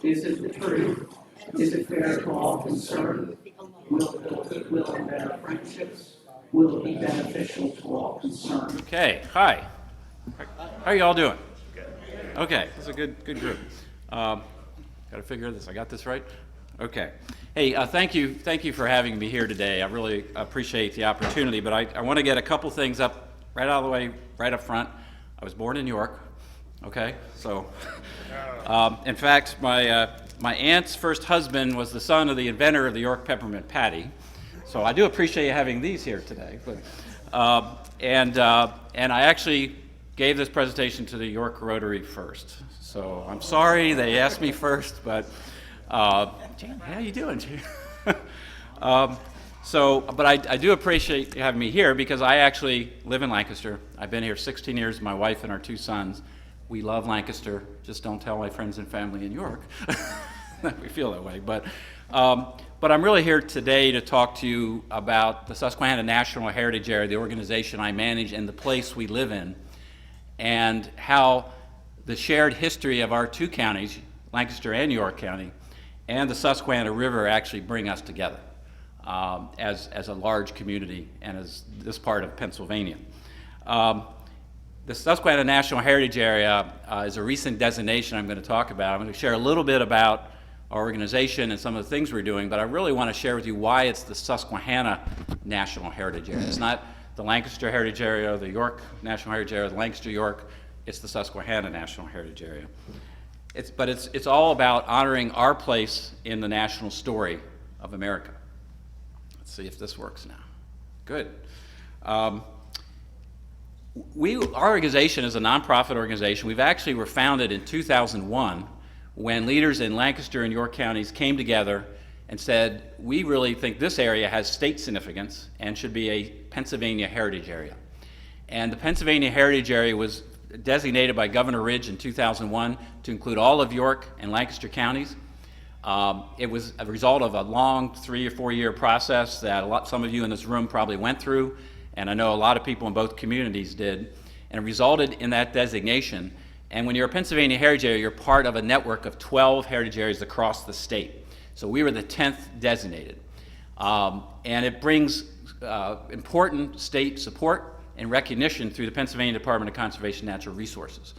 Is it the truth? Is it fair to all concerned? Will it build goodwill and better friendships? Will it be beneficial to all concerned? Okay, hi. How are you all doing? Okay, this is a good group. Got to figure this. I got this right? Okay. Hey, thank you for having me here today. I really appreciate the opportunity, but I want to get a couple things up right out of the way, right up front. I was born in York, okay? So, in fact, my aunt's first husband was the son of the inventor of the York peppermint patty. So I do appreciate having these here today. But, and I actually gave this presentation to the York Rotary first. So I'm sorry they asked me first, but Jan, how you doing, Jan? But I do appreciate you having me here because I actually live in Lancaster. I've been here 16 years, my wife and our 2 sons. We love Lancaster. Just don't tell my friends and family in York that we feel that way. But I'm really here today to talk to you about the Susquehanna National Heritage Area, the organization I manage, and the place we live in, and how the shared history of our 2 counties, Lancaster and York County, and the Susquehanna River actually bring us together as a large community and as this part of Pennsylvania. The Susquehanna National Heritage Area is a recent designation I'm going to talk about. I'm going to share a little bit about our organization and some of the things we're doing, but I really want to share with you why it's the Susquehanna National Heritage Area. It's not the Lancaster Heritage Area or the York National Heritage Area, the Lancaster York, it's the Susquehanna National Heritage Area. It's all about honoring our place in the national story of America. Let's see if this works now. Good. Our organization is a nonprofit organization. We were founded in 2001 when leaders in Lancaster and York counties came together and said, we really think this area has state significance and should be a Pennsylvania heritage area. And the Pennsylvania heritage area was designated by Governor Ridge in 2001 to include all of York and Lancaster counties. It was a result of a long 3 or 4 year process that some of you in this room probably went through, and I know a lot of people in both communities did, and it resulted in that designation. And when you're a Pennsylvania heritage area, you're part of a network of 12 heritage areas across the state. So we were the 10th designated. And it brings important state support and recognition through the Pennsylvania Department of Conservation and Natural Resources.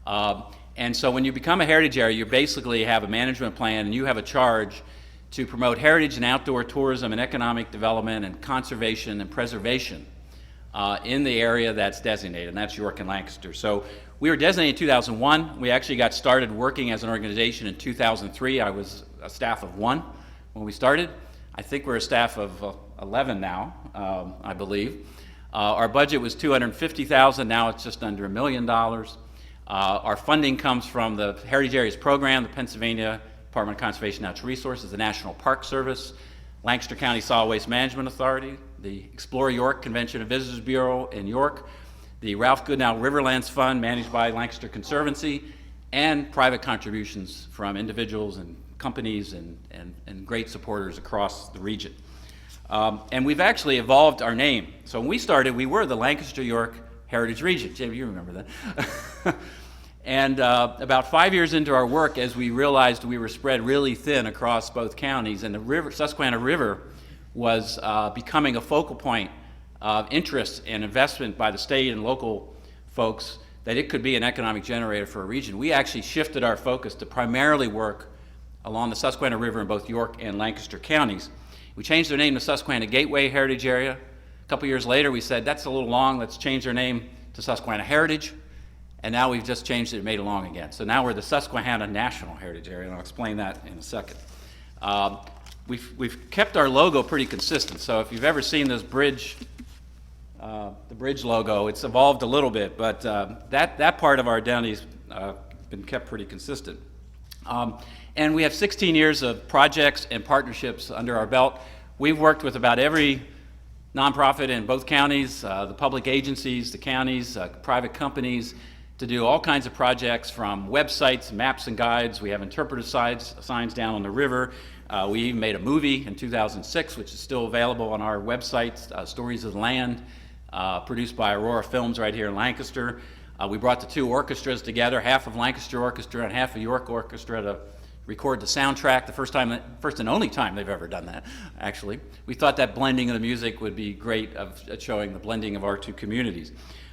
And so when you become a heritage area, you basically have a management plan and you have a charge to promote heritage and outdoor tourism and economic development and conservation and preservation in the area that's designated, and that's York and Lancaster. So we were designated in 2001. We actually got started working as an organization in 2003. I was a staff of 1 when we started. I think we're a staff of 11 now, I believe. Our budget was $250,000. Now it's just under $1 million. Our funding comes from the Heritage Areas Program, the Pennsylvania Department of Conservation and Natural Resources, the National Park Service, Lancaster County Solid Waste Management Authority, the Explore York Convention and Visitors Bureau in York, the Ralph Goodnow Riverlands Fund managed by Lancaster Conservancy, and private contributions from individuals and companies and great supporters across the region. And we've actually evolved our name. So when we started, we were the Lancaster York Heritage Region. Jim, you remember that. And about 5 years into our work, as we realized we were spread really thin across both counties, and the Susquehanna River was becoming a focal point of interest and investment by the state and local folks, that it could be an economic generator for a region. We actually shifted our focus to primarily work along the Susquehanna River in both York and Lancaster counties. We changed our name to Susquehanna Gateway Heritage Area. A couple years later, we said, that's a little long, let's change our name to Susquehanna Heritage. And now we've just changed it and made it long again. So now we're the Susquehanna National Heritage Area, and I'll explain that in a second. We've kept our logo pretty consistent. So if you've ever seen this bridge, the bridge logo, it's evolved a little bit, but that part of our identity's been kept pretty consistent. And we have 16 years of projects and partnerships under our belt. We've worked with about every nonprofit in both counties, the public agencies, the counties, private companies, to do all kinds of projects from websites, maps and guides. We have interpretive signs down on the river. We even made a movie in 2006, which is still available on our website, Stories of the Land, produced by Aurora Films right here in Lancaster. We brought the 2 orchestras together, half of Lancaster Orchestra and half of York Orchestra, record the soundtrack, the first and only time they've ever done that, actually. We thought that blending of the music would be great at showing the blending of our two communities.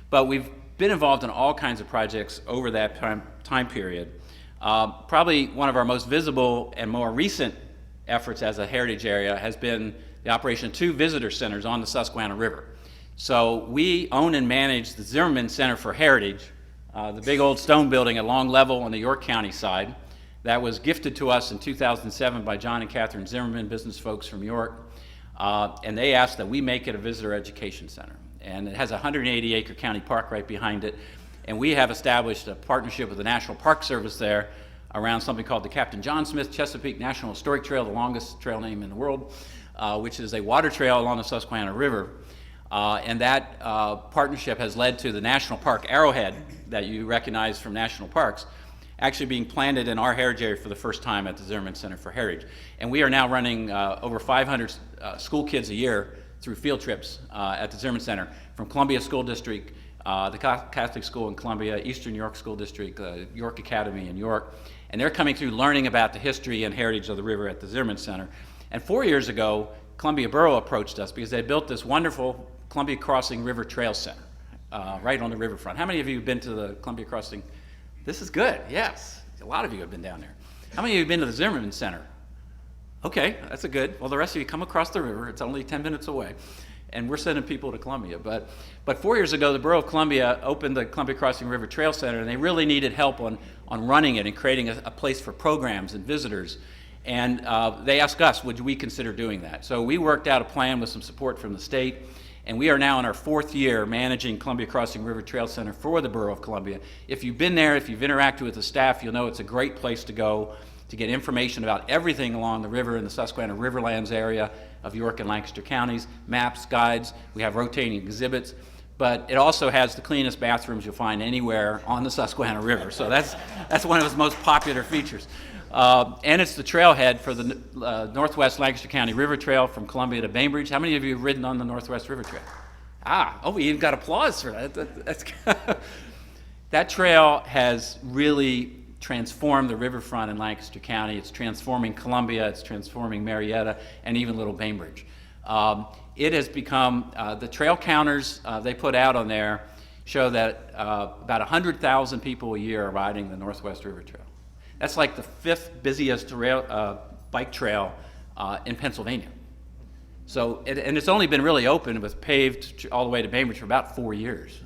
But we've been involved in all kinds of projects over that time period. Probably one of our most visible and more recent efforts as a heritage area has been the operation of 2 visitor centers on the Susquehanna River. So we own and manage the Zimmerman Center for Heritage, the big old stone building at Long Level on the York County side. That was gifted to us in 2007 by John and Catherine Zimmerman, business folks from York, and they asked that we make it a visitor education center. And it has a 180-acre county park right behind it, and we have established a partnership with the National Park Service there around something called the Captain John Smith Chesapeake National Historic Trail, the longest trail name in the world, which is a water trail along the Susquehanna River. And that partnership has led to the National Park Arrowhead that you recognize from national parks actually being planted in our heritage area for the first time at the Zimmerman Center for Heritage. And we are now running over 500 school kids a year through field trips at the Zimmerman Center from Columbia School District, the Catholic School in Columbia, Eastern York School District, York Academy in York. And they're coming through learning about the history and heritage of the river at the Zimmerman Center. And 4 years ago, Columbia Borough approached us because they built this wonderful Columbia Crossing River Trail Center right on the riverfront. How many of you have been to the Columbia Crossing? This is good, yes. A lot of you have been down there. How many of you have been to the Zimmerman Center? Okay, that's a good. Well, the rest of you come across the river. It's only 10 minutes away. And we're sending people to Columbia. But 4 years ago, the Borough of Columbia opened the Columbia Crossing River Trail Center, and they really needed help on running it and creating a place for programs and visitors. And they asked us, would we consider doing that? So we worked out a plan with some support from the state, and we are now in our 4th year managing Columbia Crossing River Trail Center for the Borough of Columbia. If you've been there, if you've interacted with the staff, you'll know it's a great place to go to get information about everything along the river in the Susquehanna Riverlands area of York and Lancaster counties, maps, guides. We have rotating exhibits, but it also has the cleanest bathrooms you'll find anywhere on the Susquehanna River. So that's one of its most popular features. And it's the trailhead for the Northwest Lancaster County River Trail from Columbia to Bainbridge. How many of you have ridden on the Northwest River Trail? We even got applause for that. That trail has really transformed the riverfront in Lancaster County. It's transforming Columbia, it's transforming Marietta, and even Little Bainbridge. It has become, the trail counters they put out on there show that about 100,000 people a year are riding the Northwest River Trail. That's like the 5th busiest bike trail in Pennsylvania. So, and it's only been really open with paved all the way to Bainbridge for about 4 years.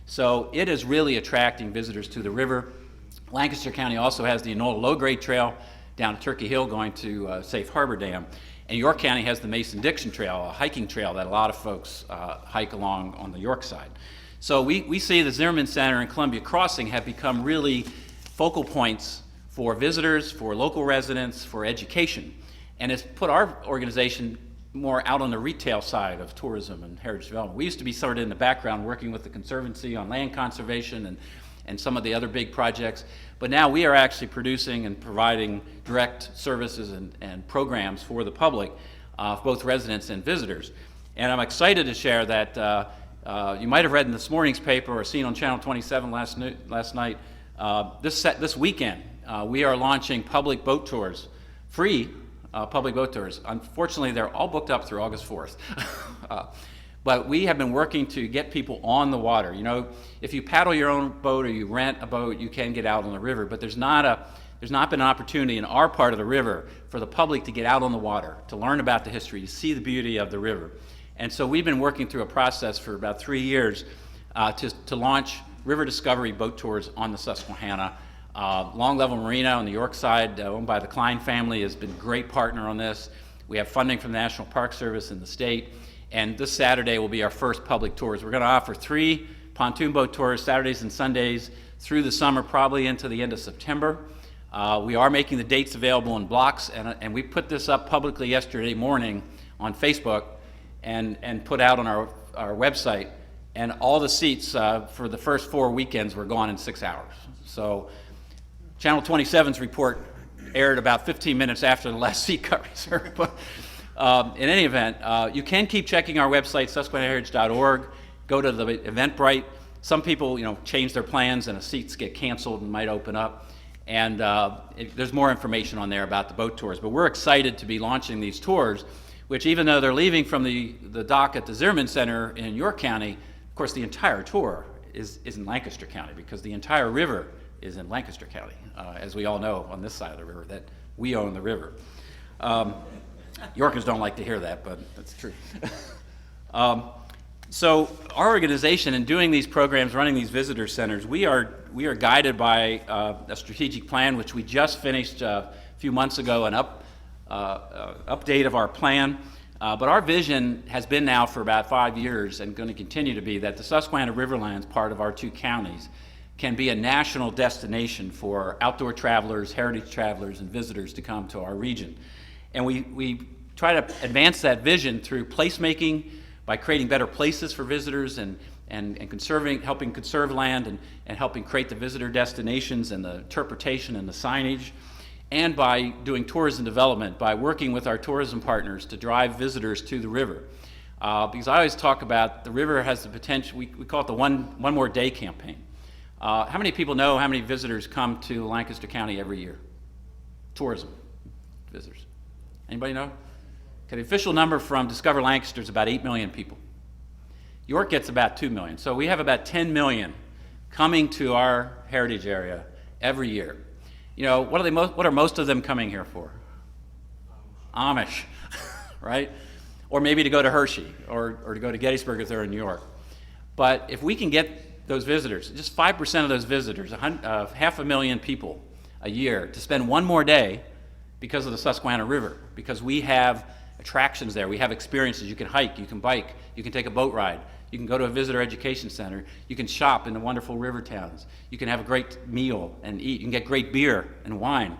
So it is really attracting visitors to the river. Lancaster County also has the Enola Low-Grade Trail down to Turkey Hill going to Safe Harbor Dam. And York County has the Mason-Dixon Trail, a hiking trail that a lot of folks hike along on the York side. So we see the Zimmerman Center and Columbia Crossing have become really focal points for visitors, for local residents, for education. And it's put our organization more out on the retail side of tourism and heritage development. We used to be sort of in the background working with the Conservancy on land conservation and some of the other big projects. But now we are actually producing and providing direct services and programs for the public, both residents and visitors. And I'm excited to share that you might have read in this morning's paper or seen on Channel 27 last night, this weekend, we are launching public boat tours, free public boat tours. Unfortunately, they're all booked up through August 4th. But we have been working to get people on the water. You know, if you paddle your own boat or you rent a boat, you can get out on the river, but there's not been an opportunity in our part of the river for the public to get out on the water, to learn about the history, to see the beauty of the river. And so we've been working through a process for about 3 years to launch river discovery boat tours on the Susquehanna. Long Level Marina on the York side, owned by the Klein family, has been a great partner on this. We have funding from the National Park Service and the state. And this Saturday will be our first public tours. We're going to offer 3 pontoon boat tours Saturdays and Sundays through the summer, probably into the end of September. We are making the dates available in blocks, and we put this up publicly yesterday morning on Facebook and put out on our website. And all the seats for the first 4 weekends were gone in 6 hours. So Channel 27's report aired about 15 minutes after the last seat got reserved. But in any event, you can keep checking our website, susquehannaheritage.org. Go to the Eventbrite. Some people, change their plans and the seats get canceled and might open up. And there's more information on there about the boat tours. But we're excited to be launching these tours, which even though they're leaving from the dock at the Zimmerman Center in York County, of course the entire tour is in Lancaster County, because the entire river is in Lancaster County, as we all know on this side of the river, that we own the river. Yorkers don't like to hear that, but that's true. So our organization, in doing these programs, running these visitor centers, we are guided by a strategic plan, which we just finished a few months ago, an update of our plan. But our vision has been now for about 5 years, and going to continue to be, that the Susquehanna Riverlands, part of our 2 counties, can be a national destination for outdoor travelers, heritage travelers, and visitors to come to our region. And we try to advance that vision through placemaking, by creating better places for visitors and helping conserve land and helping create the visitor destinations and the interpretation and the signage, and by doing tourism development, by working with our tourism partners to drive visitors to the river. Because I always talk about the river has the potential, we call it the one more day campaign. How many people know how many visitors come to Lancaster County every year? Tourism visitors. Anybody know? Okay, the official number from Discover Lancaster is about 8 million people. York gets about 2 million. So we have about 10 million coming to our heritage area every year. You know, what are most of them coming here for? Amish, right? Or maybe to go to Hershey or to go to Gettysburg if they're in New York. But if we can get those visitors, just 5% of those visitors, 500,000 people a year, to spend one more day because of the Susquehanna River, because we have attractions there, we have experiences. You can hike, you can bike, you can take a boat ride, you can go to a visitor education center, you can shop in the wonderful river towns, you can have a great meal and eat, you can get great beer and wine.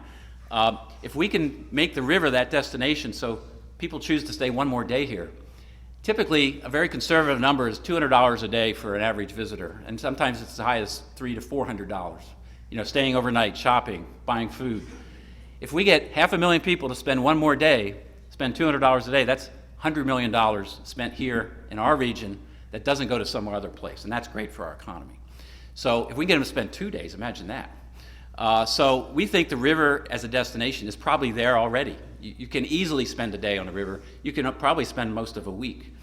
If we can make the river that destination so people choose to stay one more day here, typically a very conservative number is $200 a day for an average visitor, and sometimes it's as high as $300 to $400. You know, staying overnight, shopping, buying food. If we get 500,000 people to spend one more day, spend $200 a day, that's $100 million spent here in our region that doesn't go to some other place, and that's great for our economy. So if we get them to spend 2 days, imagine that. So we think the river as a destination is probably there already. You can easily spend a day on the river. You can probably spend most of a week.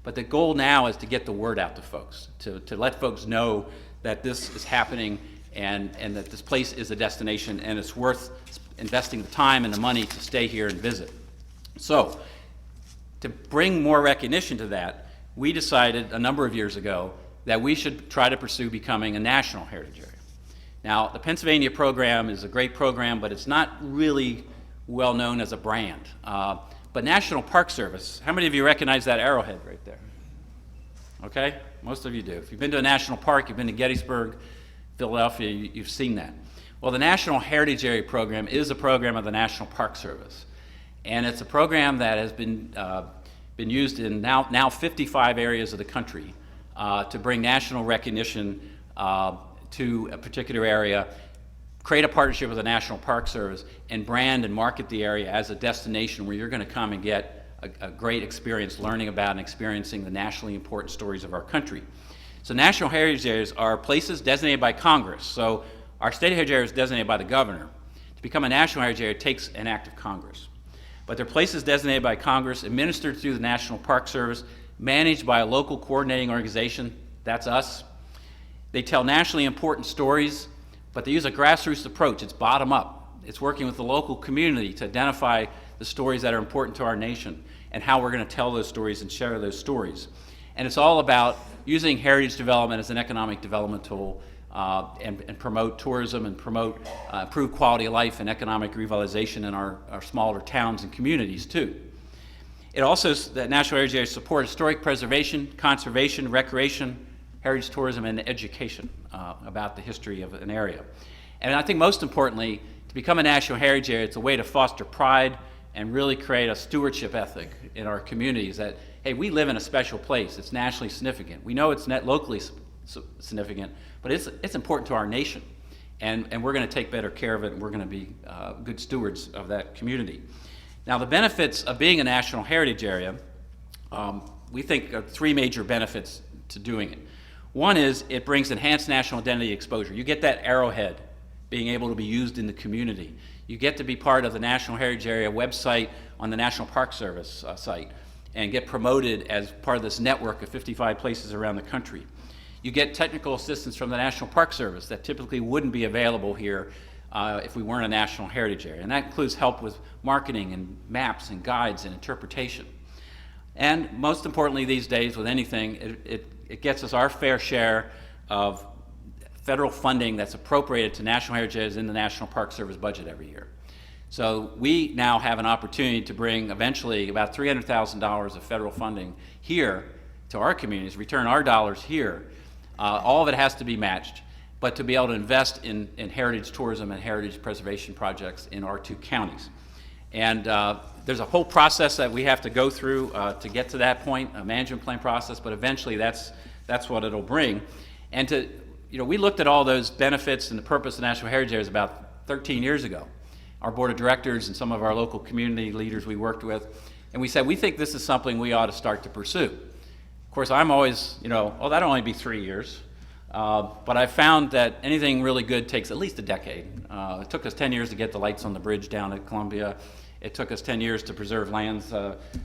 But the goal now is to get the word out to folks, to let folks know that this is happening and that this place is a destination and it's worth investing the time and the money to stay here and visit. So, to bring more recognition to that, we decided a number of years ago that we should try to pursue becoming a national heritage area. Now, the Pennsylvania program is a great program, but it's not really well known as a brand. But National Park Service, how many of you recognize that arrowhead right there? Okay, most of you do. If you've been to a national park, you've been to Gettysburg, Philadelphia, you've seen that. Well, the National Heritage Area program is a program of the National Park Service. And it's a program that has been used in now 55 areas of the country to bring national recognition to a particular area, create a partnership with the National Park Service, and brand and market the area as a destination where you're going to come and get a great experience learning about and experiencing the nationally important stories of our country. So national heritage areas are places designated by Congress. So our state heritage area is designated by the governor. To become a national heritage area, it takes an act of Congress. But they're places designated by Congress, administered through the National Park Service, managed by a local coordinating organization, that's us. They tell nationally important stories, but they use a grassroots approach. It's bottom up. It's working with the local community to identify the stories that are important to our nation and how we're going to tell those stories and share those stories. And it's all about using heritage development as an economic development tool and promote tourism and promote improved quality of life and economic revitalization in our smaller towns and communities too. It also, the National Heritage Area supports historic preservation, conservation, recreation, heritage tourism, and education about the history of an area. And I think most importantly, to become a National Heritage Area, it's a way to foster pride and really create a stewardship ethic in our communities that, hey, we live in a special place. It's nationally significant. We know it's not locally significant, but it's important to our nation. And we're going to take better care of it, and we're going to be good stewards of that community. Now, the benefits of being a National Heritage Area, we think are three major benefits to doing it. One is it brings enhanced national identity exposure. You get that arrowhead being able to be used in the community. You get to be part of the National Heritage Area website on the National Park Service site and get promoted as part of this network of 55 places around the country. You get technical assistance from the National Park Service that typically wouldn't be available here if we weren't a National Heritage Area. And that includes help with marketing and maps and guides and interpretation. And most importantly these days with anything, it gets us our fair share of federal funding that's appropriated to National Heritage Areas in the National Park Service budget every year. So we now have an opportunity to bring eventually about $300,000 of federal funding here to our communities, return our dollars here. All of it has to be matched, but to be able to invest in heritage tourism and heritage preservation projects in our two counties. And there's a whole process that we have to go through to get to that point, a management plan process, but eventually that's what it'll bring. And we looked at all those benefits and the purpose of National Heritage Areas about 13 years ago. Our board of directors and some of our local community leaders we worked with, and we said, we think this is something we ought to start to pursue. Of course, I'm always, that'll only be 3 years. But I found that anything really good takes at least a decade. It took us 10 years to get the lights on the bridge down at Columbia. It took us 10 years to preserve lands,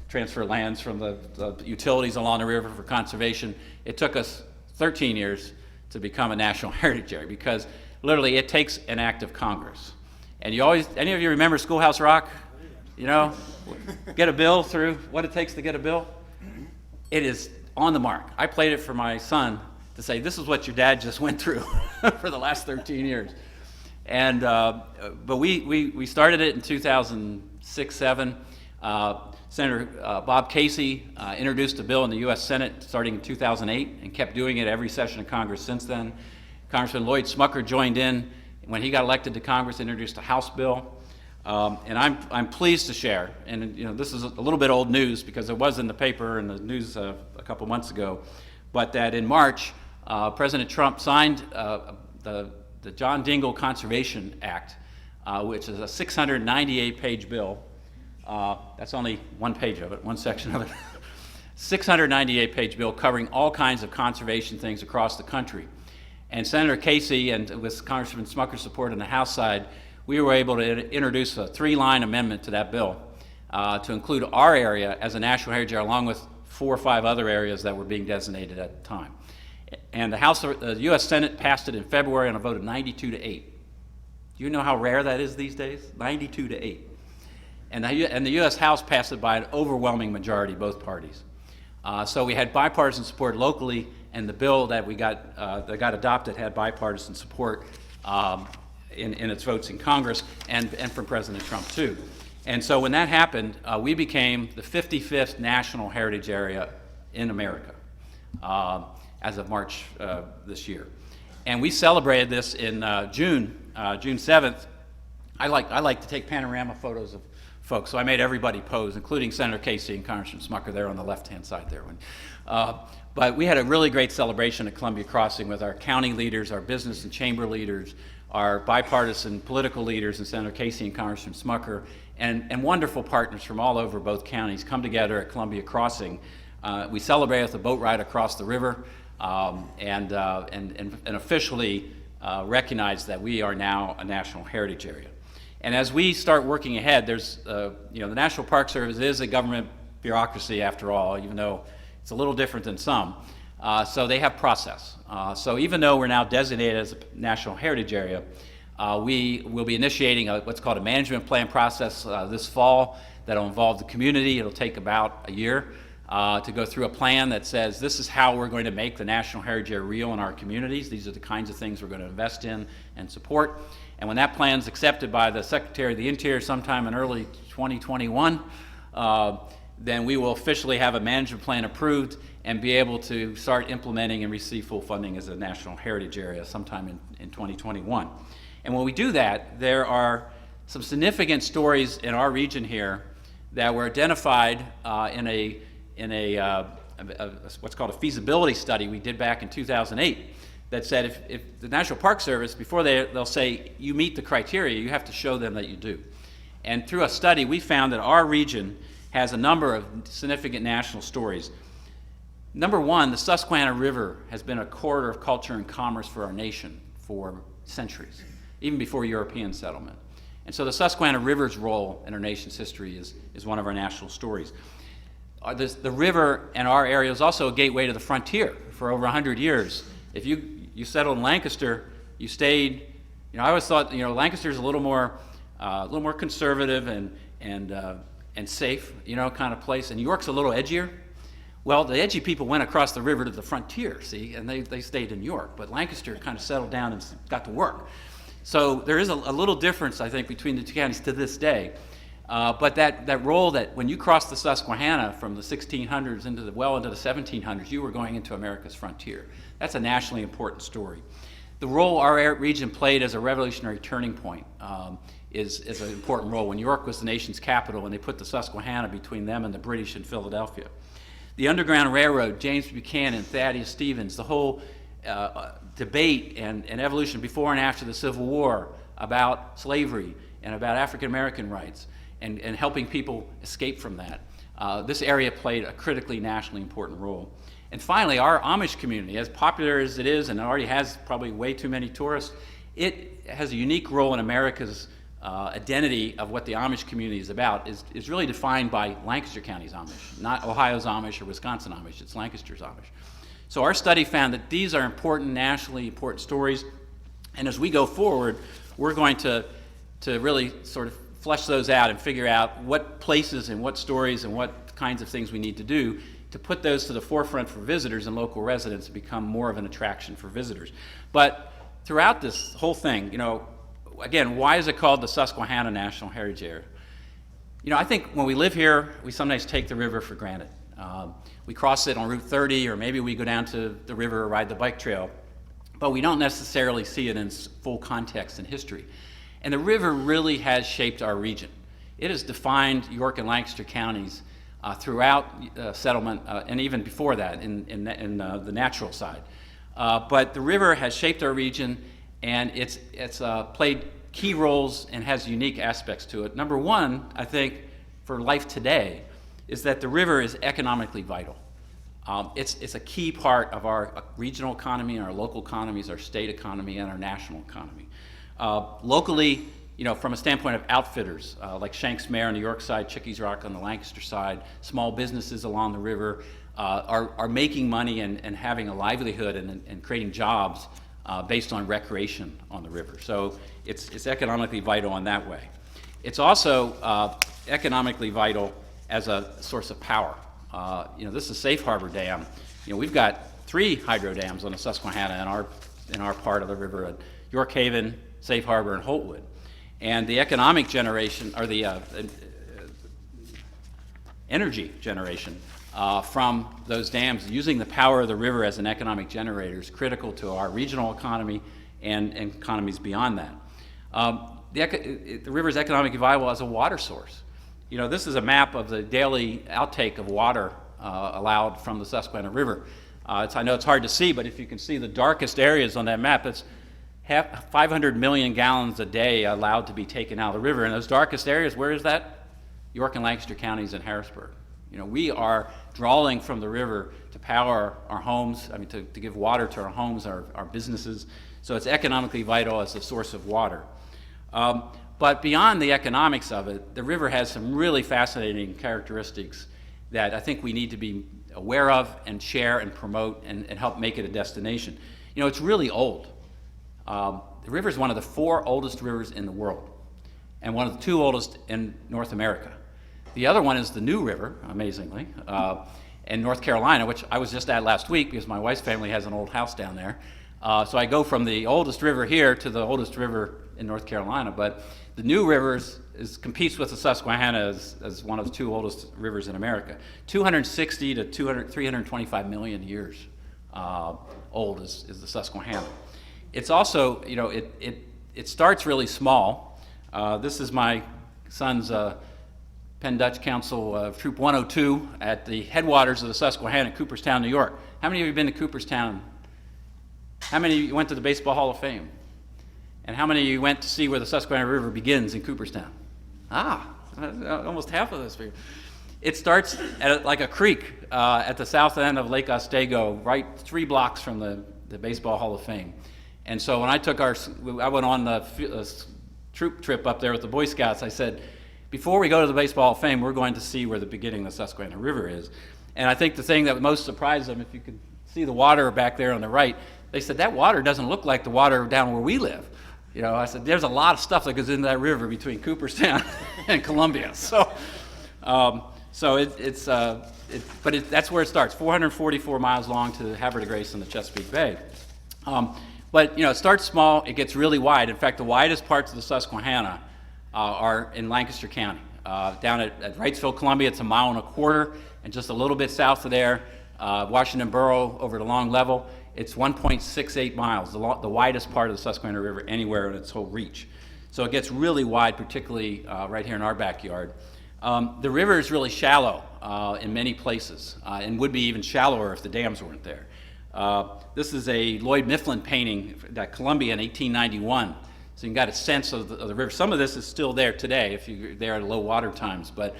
transfer lands from the utilities along the river for conservation. It took us 13 years to become a National Heritage Area because literally it takes an act of Congress. And any of you remember Schoolhouse Rock? Get a bill through what it takes to get a bill? It is on the mark. I played it for my son to say, this is what your dad just went through for the last 13 years. And, but we started it in 2006-07. Senator Bob Casey introduced a bill in the U.S. Senate starting in 2008 and kept doing it every session of Congress since then. Congressman Lloyd Smucker joined in when he got elected to Congress, introduced a House bill. And I'm pleased to share, and this is a little bit old news because it was in the paper and the news a couple months ago, but that in March, President Trump signed the John Dingell Conservation Act, which is a 698-page bill. That's only one page of it, one section of it. 698-page bill covering all kinds of conservation things across the country. And Senator Casey, and with Congressman Smucker's support on the House side, we were able to introduce a 3-line amendment to that bill to include our area as a National Heritage Area, along with 4 or 5 other areas that were being designated at the time. And the U.S. Senate passed it in February on a vote of 92-8. Do you know how rare that is these days? 92-8. And the U.S. House passed it by an overwhelming majority, both parties. So we had bipartisan support locally, and the bill that that got adopted had bipartisan support in its votes in Congress and from President Trump too. And so when that happened, we became the 55th National Heritage Area in America as of March this year. And we celebrated this in June 7th. I like to take panorama photos of folks, so I made everybody pose, including Senator Casey and Congressman Smucker there on the left-hand side there. But we had a really great celebration at Columbia Crossing with our county leaders, our business and chamber leaders, our bipartisan political leaders, and Senator Casey and Congressman Smucker, and wonderful partners from all over both counties come together at Columbia Crossing. We celebrated with a boat ride across the river and officially recognized that we are now a National Heritage Area. And as we start working ahead, there's, the National Park Service is a government bureaucracy after all, even though it's a little different than some. So they have process. So even though we're now designated as a National Heritage Area, we will be initiating what's called a management plan process this fall that'll involve the community. It'll take about a year to go through a plan that says this is how we're going to make the National Heritage Area real in our communities. These are the kinds of things we're going to invest in and support. And when that plan is accepted by the Secretary of the Interior sometime in early 2021, then we will officially have a management plan approved and be able to start implementing and receive full funding as a National Heritage Area sometime in 2021. And when we do that, there are some significant stories in our region here that were identified in what's called a feasibility study we did back in 2008 that said if the National Park Service, before they'll say you meet the criteria, you have to show them that you do. And through a study, we found that our region has a number of significant national stories. Number one, the Susquehanna River has been a corridor of culture and commerce for our nation for centuries. even before European settlement. And so the Susquehanna River's role in our nation's history is one of our national stories. The river in our area is also a gateway to the frontier for over 100 years. If you settled in Lancaster, you stayed, I always thought, Lancaster's a little more conservative and safe, kind of place, and York's a little edgier. Well, the edgy people went across the river to the frontier, see, and they stayed in York, but Lancaster kind of settled down and got to work. So there is a little difference, I think, between the two counties to this day. But that role that when you crossed the Susquehanna from the 1600s into the 1700s, you were going into America's frontier. That's a nationally important story. The role our region played as a revolutionary turning point is an important role. When York was the nation's capital and they put the Susquehanna between them and the British in Philadelphia. The Underground Railroad, James Buchanan, Thaddeus Stevens, the whole debate and evolution before and after the Civil War about slavery and about African American rights and helping people escape from that. This area played a critically nationally important role. And finally, our Amish community, as popular as it is and already has probably way too many tourists, it has a unique role in America's identity of what the Amish community is about is really defined by Lancaster County's Amish, not Ohio's Amish or Wisconsin Amish, it's Lancaster's Amish. So our study found that these are important, nationally important stories, and as we go forward, we're going to really sort of flesh those out and figure out what places and what stories and what kinds of things we need to do to put those to the forefront for visitors and local residents to become more of an attraction for visitors. But throughout this whole thing, again, why is it called the Susquehanna National Heritage Area? I think when we live here, we sometimes take the river for granted. We cross it on Route 30, or maybe we go down to the river or ride the bike trail, but we don't necessarily see it in full context and history. And the river really has shaped our region. It has defined York and Lancaster counties throughout settlement, and even before that in the natural side. But the river has shaped our region, and it's played key roles and has unique aspects to it. Number one, I think, for life today, is that the river is economically vital. It's a key part of our regional economy, our local economies, our state economy, and our national economy. Locally, from a standpoint of outfitters, like Shanks Mare on the York side, Chickies Rock on the Lancaster side, small businesses along the river are making money and having a livelihood and creating jobs based on recreation on the river. So it's economically vital in that way. It's also economically vital as a source of power. This is Safe Harbor Dam. We've got 3 hydro dams on the Susquehanna in our part of the river, at York Haven, Safe Harbor, and Holtwood. And the economic generation, or the energy generation from those dams, using the power of the river as an economic generator, is critical to our regional economy and economies beyond that. The river is economically viable as a water source. This is a map of the daily outtake of water allowed from the Susquehanna River. I know it's hard to see, but if you can see the darkest areas on that map, it's 500 million gallons a day allowed to be taken out of the river. And those darkest areas, where is that? York and Lancaster counties and Harrisburg. We are drawing from the river to power our homes, to give water to our homes, our businesses. So it's economically vital as a source of water. But beyond the economics of it, the river has some really fascinating characteristics that I think we need to be aware of and share and promote and help make it a destination. It's really old. The river is one of the 4 oldest rivers in the world and one of the 2 oldest in North America. The other one is the New River, amazingly, in North Carolina, which I was just at last week because my wife's family has an old house down there. So I go from the oldest river here to the oldest river in North Carolina, but the New River competes with the Susquehanna as one of the 2 oldest rivers in America. 260 to 325 million years old is the Susquehanna. It's also, it starts really small. This is my son's Penn Dutch Council Troop 102 at the headwaters of the Susquehanna in Cooperstown, New York. How many of you have been to Cooperstown? How many of you went to the Baseball Hall of Fame? And how many of you went to see where the Susquehanna River begins in Cooperstown? Almost half of those people. It starts like a creek at the south end of Lake Otsego, right 3 blocks from the Baseball Hall of Fame. And so when I went on the troop trip up there with the Boy Scouts, I said, before we go to the Baseball Hall of Fame, we're going to see where the beginning of the Susquehanna River is. And I think the thing that most surprised them, if you can see the water back there on the right, they said, that water doesn't look like the water down where we live. You know, I said, there's a lot of stuff that goes into that river between Cooperstown and Columbia. So, that's where it starts, 444 miles long to the Havre de Grace in the Chesapeake Bay. But, you know, it starts small, it gets really wide. In fact, the widest parts of the Susquehanna are in Lancaster County. Down at Wrightsville, Columbia, it's 1.25 miles, and just a little bit south of there, Washington Borough over the Long Level, it's 1.68 miles, the widest part of the Susquehanna River anywhere in its whole reach. So it gets really wide, particularly right here in our backyard. The river is really shallow in many places, and would be even shallower if the dams weren't there. This is a Lloyd Mifflin painting at Columbia in 1891. So you got a sense of the river. Some of this is still there today if you're there at low water times, but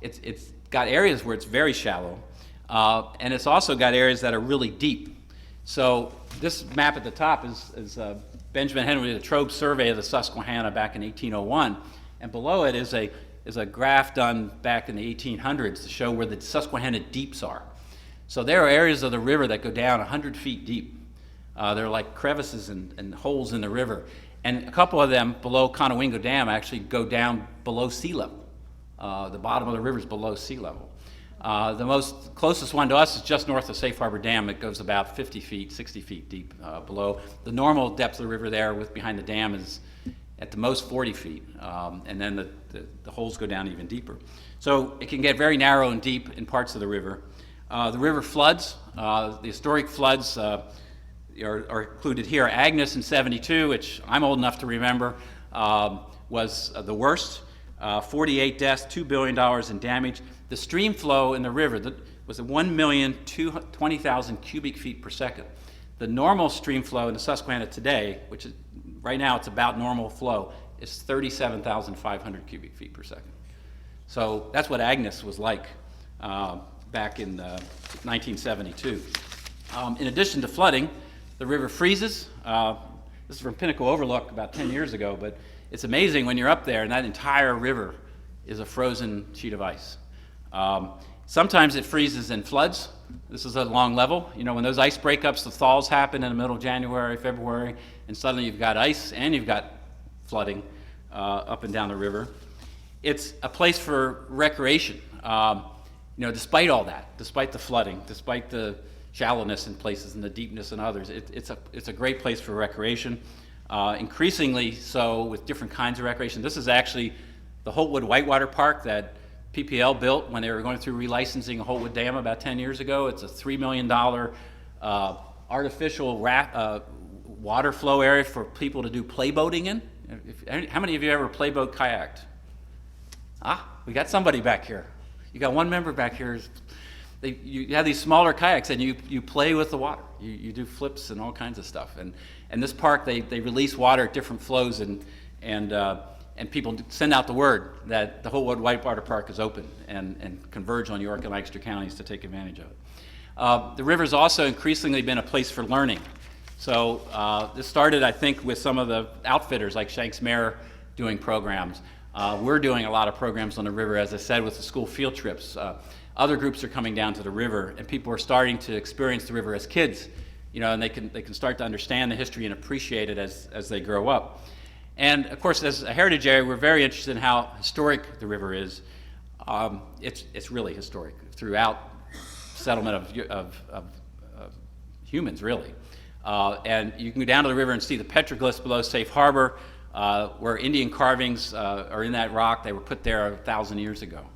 it's got areas where it's very shallow, and it's also got areas that are really deep. So this map at the top is Benjamin Henry Latrobe's survey of the Susquehanna back in 1801, and below it is a graph done back in the 1800s to show where the Susquehanna deeps are. So there are areas of the river that go down 100 feet deep. They're like crevices and holes in the river. And a couple of them below Conowingo Dam actually go down below sea level. The bottom of the river is below sea level. The closest one to us is just north of Safe Harbor Dam. It goes about 50 feet, 60 feet deep below. The normal depth of the river there behind the dam is at the most 40 feet. And then the holes go down even deeper. So it can get very narrow and deep in parts of the river. The river floods. The historic floods are included here. Agnes in 72, which I'm old enough to remember, was the worst. 48 deaths, $2 billion in damage. The stream flow in the river was at 1,020,000 cubic feet per second. The normal stream flow in the Susquehanna today, which is right now it's about normal flow, is 37,500 cubic feet per second. So that's what Agnes was like back in 1972. In addition to flooding, the river freezes. This is from Pinnacle Overlook about 10 years ago, but it's amazing when you're up there and that entire river is a frozen sheet of ice. Sometimes it freezes and floods. This is a long level. You know, when those ice breakups, the thaws happen in the middle of January, February, and suddenly you've got ice and you've got flooding up and down the river. It's a place for recreation. You know, despite all that, despite the flooding, despite the shallowness in places and the deepness in others, it's a great place for recreation. Increasingly so with different kinds of recreation. This is actually the Holtwood Whitewater Park that PPL built when they were going through relicensing Holtwood Dam about 10 years ago. It's a $3 million artificial water flow area for people to do play boating in. How many of you ever play boat kayaked? We got somebody back here. You got one member back here. You have these smaller kayaks and you play with the water. You do flips and all kinds of stuff. And this park, they release water at different flows and people send out the word that the Holtwood Whitewater Park is open and converge on York and Lancaster counties to take advantage of it. The river's also increasingly been a place for learning. So this started, I think, with some of the outfitters like Shanks Mare doing programs. We're doing a lot of programs on the river, as I said, with the school field trips. Other groups are coming down to the river, and people are starting to experience the river as kids, you know, and they can start to understand the history and appreciate it as they grow up. And of course, as a heritage area, we're very interested in how historic the river is. It's really historic throughout settlement of humans, really. And you can go down to the river and see the petroglyphs below Safe Harbor, where Indian carvings are in that rock. They were put there 1,000 years ago.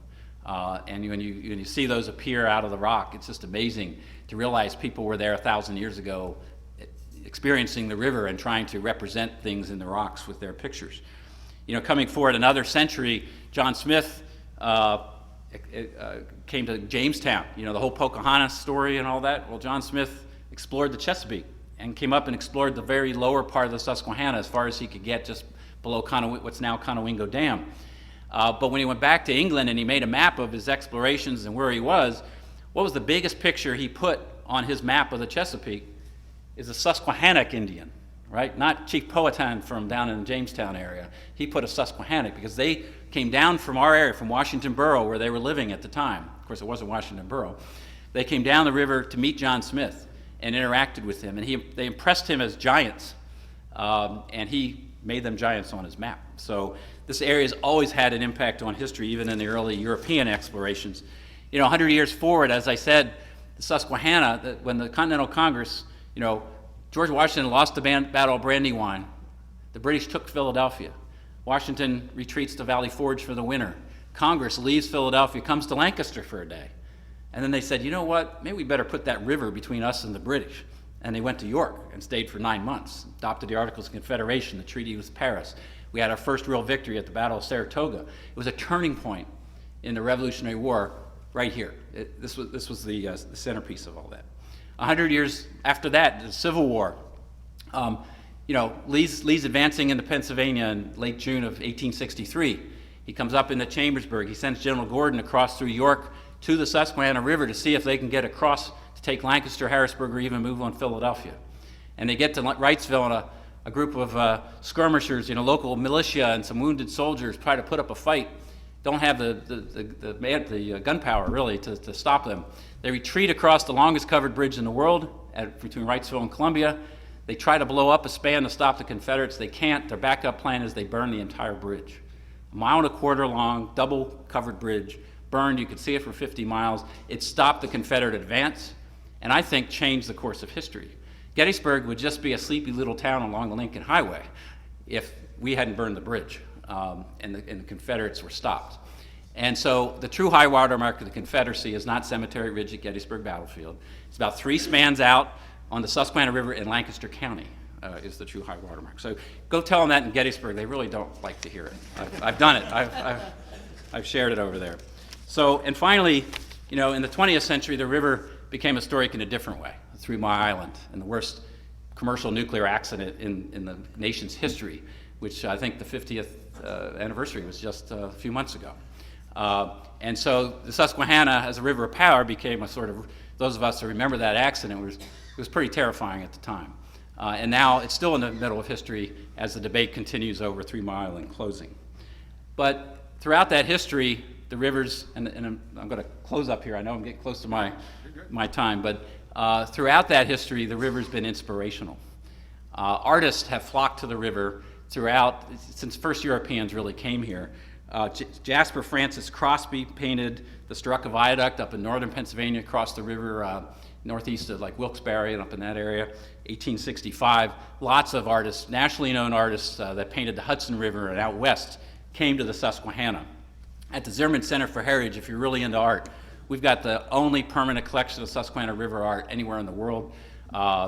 And when you see those appear out of the rock, it's just amazing to realize people were there 1,000 years ago experiencing the river and trying to represent things in the rocks with their pictures. You know, coming forward another century, John Smith came to Jamestown, you know, the whole Pocahontas story and all that. Well, John Smith explored the Chesapeake and came up and explored the very lower part of the Susquehanna as far as he could get, just below what's now Conowingo Dam. But when he went back to England and he made a map of his explorations and where he was, what was the biggest picture he put on his map of the Chesapeake? is a Susquehannock Indian, right? Not Chief Powhatan from down in the Jamestown area. He put a Susquehannock because they came down from our area, from Washington Borough, where they were living at the time. Of course, it wasn't Washington Borough. They came down the river to meet John Smith and interacted with him, and they impressed him as giants, and he made them giants on his map. So this area has always had an impact on history, even in the early European explorations. 100 years forward, as I said, the Susquehanna, when the Continental Congress, George Washington lost the Battle of Brandywine. The British took Philadelphia. Washington retreats to Valley Forge for the winter. Congress leaves Philadelphia, comes to Lancaster for a day. And then they said, you know what, maybe we better put that river between us and the British. And they went to York and stayed for 9 months, adopted the Articles of Confederation, the Treaty with Paris. We had our first real victory at the Battle of Saratoga. It was a turning point in the Revolutionary War right here. This was the centerpiece of all that. 100 years after that, the Civil War. Lee's advancing into Pennsylvania in late June of 1863. He comes up into Chambersburg. He sends General Gordon across through York to the Susquehanna River to see if they can get across to take Lancaster, Harrisburg, or even move on Philadelphia. And they get to Wrightsville, and a group of skirmishers, local militia and some wounded soldiers try to put up a fight. Don't have the gunpowder, really, to stop them. They retreat across the longest covered bridge in the world between Wrightsville and Columbia. They try to blow up a span to stop the Confederates. They can't. Their backup plan is they burn the entire bridge. 1.25 miles long, double-covered bridge, burned. You could see it for 50 miles. It stopped the Confederate advance, and I think changed the course of history. Gettysburg would just be a sleepy little town along the Lincoln Highway if we hadn't burned the bridge and the Confederates were stopped. And so the true high water mark of the Confederacy is not Cemetery Ridge at Gettysburg Battlefield. It's about 3 spans out on the Susquehanna River in Lancaster County is the true high water mark. So go tell them that in Gettysburg. They really don't like to hear it. I've done it. I've shared it over there. So, and finally, in the 20th century, the river became historic in a different way. 3 Mile Island, and the worst commercial nuclear accident in the nation's history, which I think the 50th anniversary was just a few months ago. And so the Susquehanna, as a river of power, became a sort of, those of us who remember that accident, it was pretty terrifying at the time. And now it's still in the middle of history as the debate continues over 3 Mile Island closing. But throughout that history, the rivers, and I'm going to close up here, I know I'm getting close to my time, but throughout that history, the river's been inspirational. Artists have flocked to the river throughout, since first Europeans really came here. Jasper Francis Crosby painted the Strucka Viaduct up in northern Pennsylvania across the river, northeast of Wilkes-Barre and up in that area, 1865. Lots of artists, nationally known artists that painted the Hudson River and out west came to the Susquehanna. At the Zimmerman Center for Heritage, if you're really into art, we've got the only permanent collection of Susquehanna River art anywhere in the world.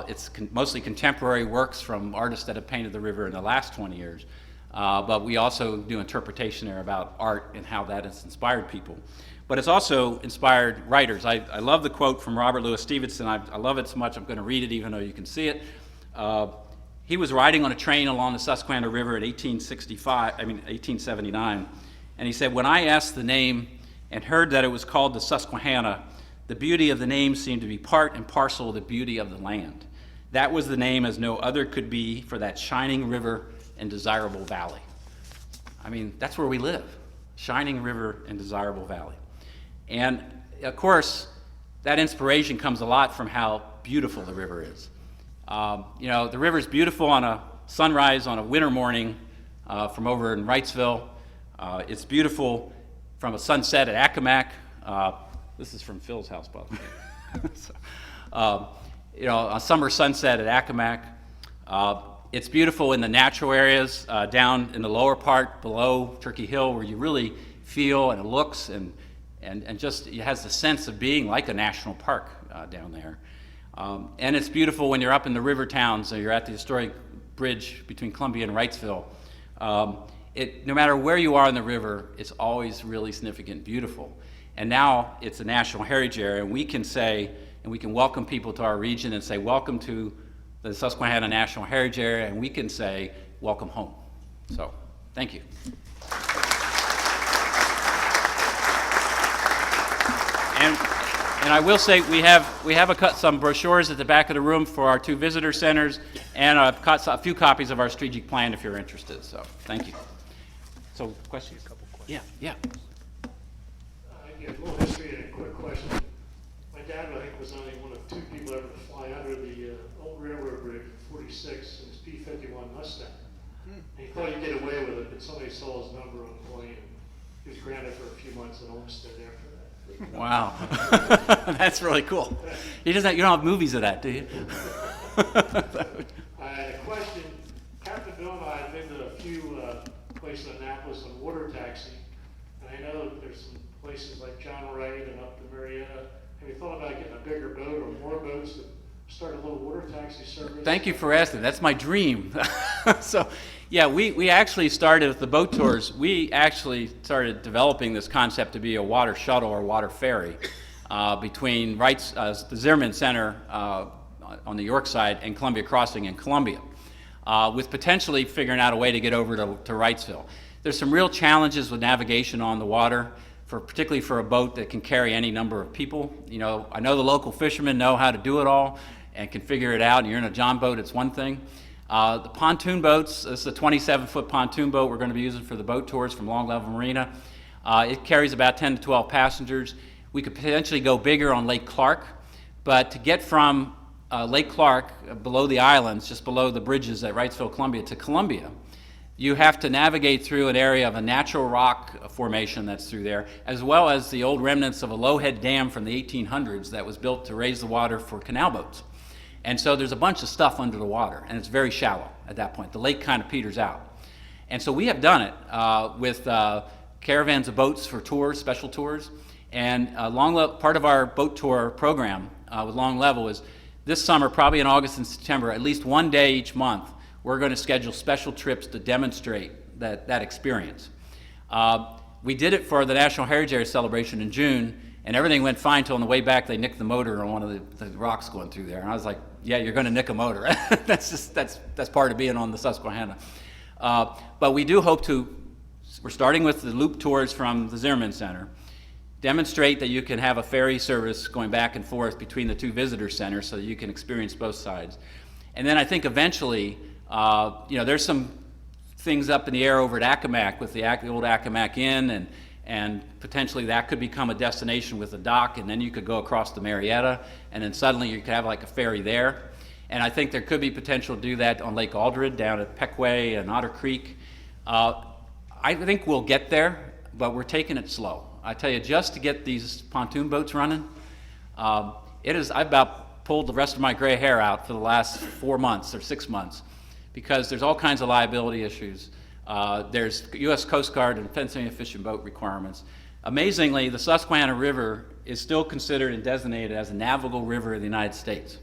It's mostly contemporary works from artists that have painted the river in the last 20 years. But we also do interpretation there about art and how that has inspired people. But it's also inspired writers. I love the quote from Robert Louis Stevenson. I love it so much I'm going to read it even though you can see it. He was riding on a train along the Susquehanna River in 1879, and he said, "When I asked the name and heard that it was called the Susquehanna, the beauty of the name seemed to be part and parcel of the beauty of the land. That was the name as no other could be for that shining river and desirable valley." I mean, that's where we live, shining river and desirable valley. And of course, that inspiration comes a lot from how beautiful the river is. The river's beautiful on a sunrise on a winter morning from over in Wrightsville. It's beautiful from a sunset at Accomack. This is from Phil's house, by the way. A summer sunset at Accomack. It's beautiful in the natural areas down in the lower part below Turkey Hill, where you really feel and it looks and just it has the sense of being like a national park down there. And it's beautiful when you're up in the river towns or you're at the historic bridge between Columbia and Wrightsville. No matter where you are in the river, it's always really significant, beautiful. And now it's a national heritage area, and we can say, and we can welcome people to our region and say, welcome to the Susquehanna National Heritage Area, and we can say, welcome home. So, thank you. And I will say, we have some brochures at the back of the room for our 2 visitor centers, and a few copies of our strategic plan if you're interested. So, thank you. So, questions? Yeah, yeah. Yeah, a little history and a quick question. My dad, I think, was only one of 2 people ever to fly under the old railroad bridge in '46 in his P-51 Mustang. And he thought he'd get away with it, but somebody saw his number on the plane. He was grounded for a few months in Olmsted after that. Wow. That's really cool. You don't have movies of that, do you? I had a question. Captain Bill and I have been to a few places in Annapolis on water taxi, and I know that there's some places like John Wright and up to Marietta. Have you thought about getting a bigger boat or more boats to start a little water taxi service? Thank you for asking. That's my dream. So, yeah, we actually started with the boat tours. We actually started developing this concept to be a water shuttle or water ferry between the Zimmerman Center on the York side and Columbia Crossing in Columbia, with potentially figuring out a way to get over to Wrightsville. There's some real challenges with navigation on the water, particularly for a boat that can carry any number of people. You know, I know the local fishermen know how to do it all and can figure it out, and you're in a John boat, it's one thing. The pontoon boats, this is a 27-foot pontoon boat we're going to be using for the boat tours from Long Level Marina. It carries about 10 to 12 passengers. We could potentially go bigger on Lake Clark, but to get from Lake Clark, below the islands, just below the bridges at Wrightsville, Columbia, to Columbia, you have to navigate through an area of a natural rock formation that's through there, as well as the old remnants of a low-head dam from the 1800s that was built to raise the water for canal boats. And so there's a bunch of stuff under the water, and it's very shallow at that point. The lake kind of peters out. And so we have done it with caravans of boats for tours, special tours. And part of our boat tour program with Long Level is this summer, probably in August and September, at least one day each month, we're going to schedule special trips to demonstrate that experience. We did it for the National Heritage Area celebration in June, and everything went fine until on the way back they nicked the motor on one of the rocks going through there. And I was like, yeah, you're going to nick a motor. that's part of being on the Susquehanna. But we do hope we're starting with the loop tours from the Zimmerman Center, demonstrate that you can have a ferry service going back and forth between the 2 visitor centers so that you can experience both sides. And then I think eventually, there's some things up in the air over at Accomack with the old Accomack Inn, and potentially that could become a destination with a dock, and then you could go across to Marietta, and then suddenly you could have like a ferry there. And I think there could be potential to do that on Lake Aldred, down at Peckway and Otter Creek. I think we'll get there, but we're taking it slow. I tell you, just to get these pontoon boats running, I've about pulled the rest of my gray hair out for the last 4 months or 6 months, because there's all kinds of liability issues. There's U.S. Coast Guard and Pennsylvania Fish and Boat requirements. Amazingly, the Susquehanna River is still considered and designated as a navigable river of the United States.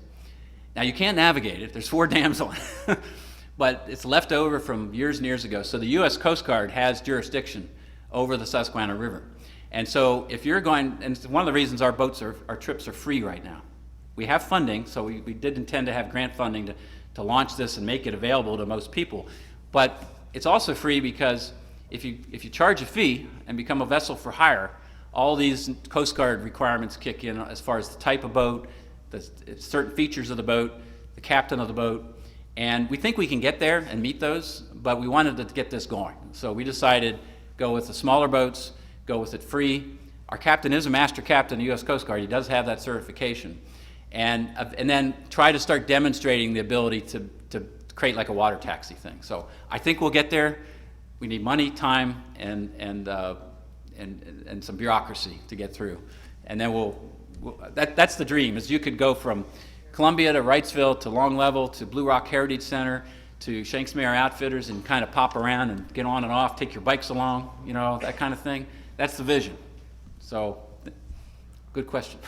Now, you can't navigate it. There's 4 dams on it. But it's left over from years and years ago. So the U.S. Coast Guard has jurisdiction over the Susquehanna River. And so if you're going, and it's one of the reasons our trips are free right now. We have funding, so we did intend to have grant funding to launch this and make it available to most people. But it's also free because if you charge a fee and become a vessel for hire, all these Coast Guard requirements kick in as far as the type of boat, the certain features of the boat, the captain of the boat, and we think we can get there and meet those, but we wanted to get this going. So we decided go with the smaller boats, go with it free. Our captain is a master captain of the U.S. Coast Guard. He does have that certification. And then try to start demonstrating the ability to create like a water taxi thing. So I think we'll get there. We need money, time, and some bureaucracy to get through. And then that's the dream, is you could go from Columbia to Wrightsville to Long Level to Blue Rock Heritage Center to Shanksmere Outfitters and kind of pop around and get on and off, take your bikes along, that kind of thing. That's the vision. So, good question.